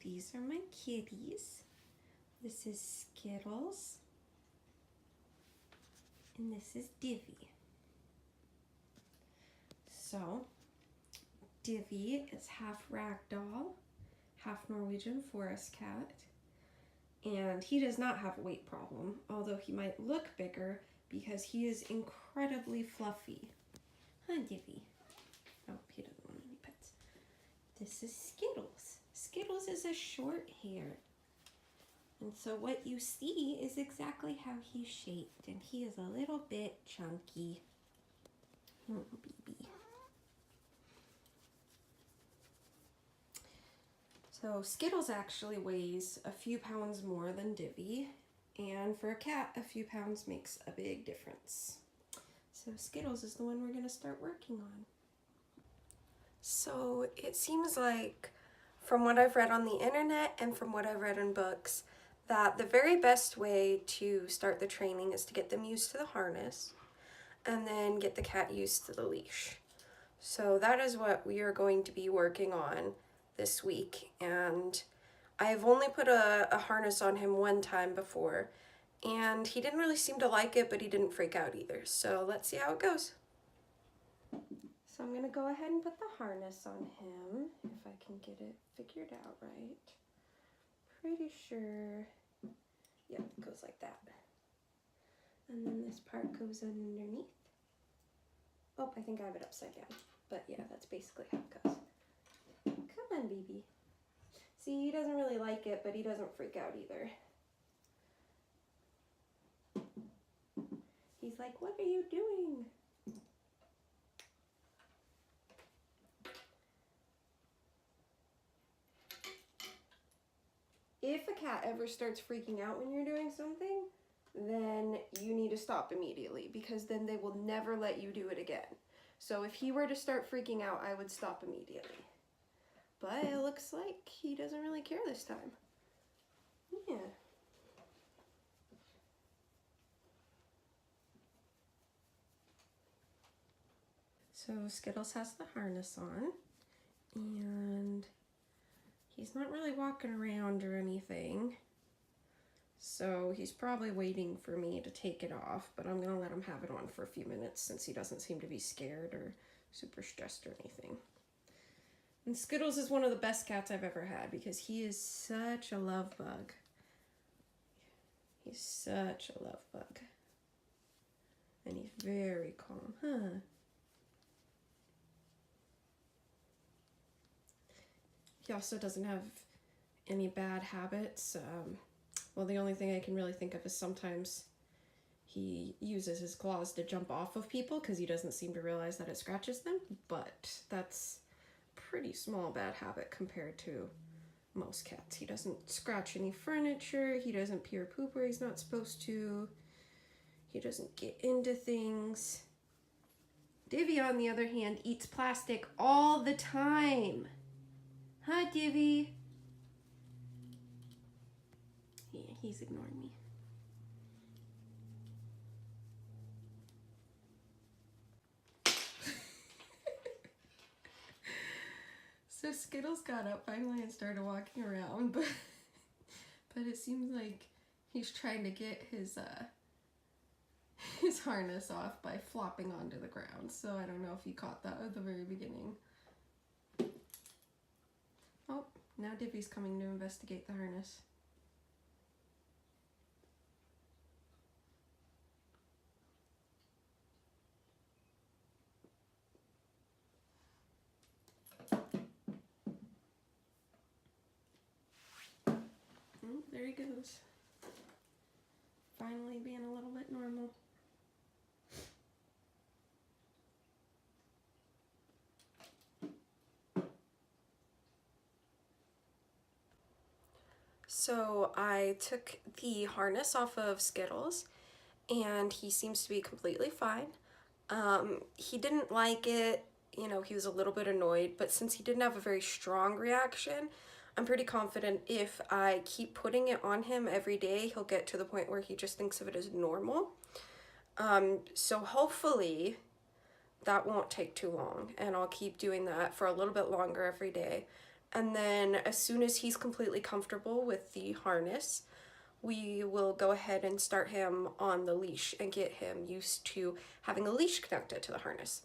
These are my kitties. This is Skittles. And this is Divvy. So, Divvy is half ragdoll, half Norwegian forest cat. And he does not have a weight problem, although he might look bigger because he is incredibly fluffy. Huh, Divvy? Oh, he doesn't want any pets. This is Skittles. Skittles is a short hair. And so what you see is exactly how he's shaped, and he is a little bit chunky. Oh, baby. So Skittles actually weighs a few pounds more than Divvy, and for a cat, a few pounds makes a big difference. So Skittles is the one we're going to start working on. So it seems like, from what I've read on the internet and from what I've read in books, that the very best way to start the training is to get them used to the harness and then get the cat used to the leash. So that is what we are going to be working on this week, and I've only put a harness on him one time before, and he didn't really seem to like it, but he didn't freak out either. So let's see how it goes. So I'm going to go ahead and put the harness on him, if I can get it figured out right. Pretty sure, yep, it goes like that. And then this part goes underneath. Oh, I think I have it upside down, but yeah, that's basically how it goes. Come on, baby. See, he doesn't really like it, but he doesn't freak out either. He's like, what are you doing? If a cat ever starts freaking out when you're doing something, then you need to stop immediately, because then they will never let you do it again. So if he were to start freaking out, I would stop immediately. But it looks like he doesn't really care this time. Yeah. So Skittles has the harness on, and he's not really walking around or anything. So he's probably waiting for me to take it off, but I'm gonna let him have it on for a few minutes since he doesn't seem to be scared or super stressed or anything. And Skittles is one of the best cats I've ever had because he is such a love bug. He's such a love bug. And he's very calm, huh? He also doesn't have any bad habits. Well, the only thing I can really think of is sometimes he uses his claws to jump off of people because he doesn't seem to realize that it scratches them, but that's pretty small bad habit compared to most cats. He doesn't scratch any furniture, he doesn't pee or poop where he's not supposed to, he doesn't get into things. Divvy, on the other hand, eats plastic all the time. Huh, Divvy? Yeah, he's ignoring me. So Skittles got up finally and started walking around, but it seems like he's trying to get his harness off by flopping onto the ground. So I don't know if you caught that at the very beginning. Oh, now Divvy's coming to investigate the harness. There he goes. Finally being a little bit normal. So I took the harness off of Skittles and he seems to be completely fine. He didn't like it, you know, he was a little bit annoyed, but since he didn't have a very strong reaction, I'm pretty confident if I keep putting it on him every day, he'll get to the point where he just thinks of it as normal. So hopefully that won't take too long, and I'll keep doing that for a little bit longer every day. And then as soon as he's completely comfortable with the harness, we will go ahead and start him on the leash and get him used to having a leash connected to the harness.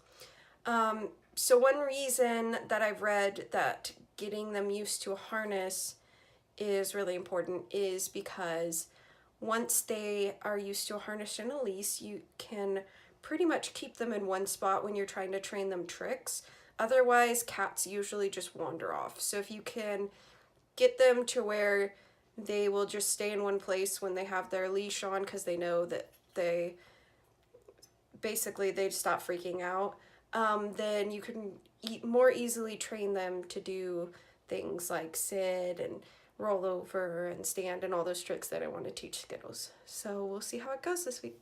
So one reason that I've read that getting them used to a harness is really important is because once they are used to a harness and a leash, you can pretty much keep them in one spot when you're trying to train them tricks. Otherwise, cats usually just wander off. So if you can get them to where they will just stay in one place when they have their leash on because they know that they stop freaking out, then you can more easily train them to do things like sit and roll over and stand and all those tricks that I want to teach Skittles. So we'll see how it goes this week.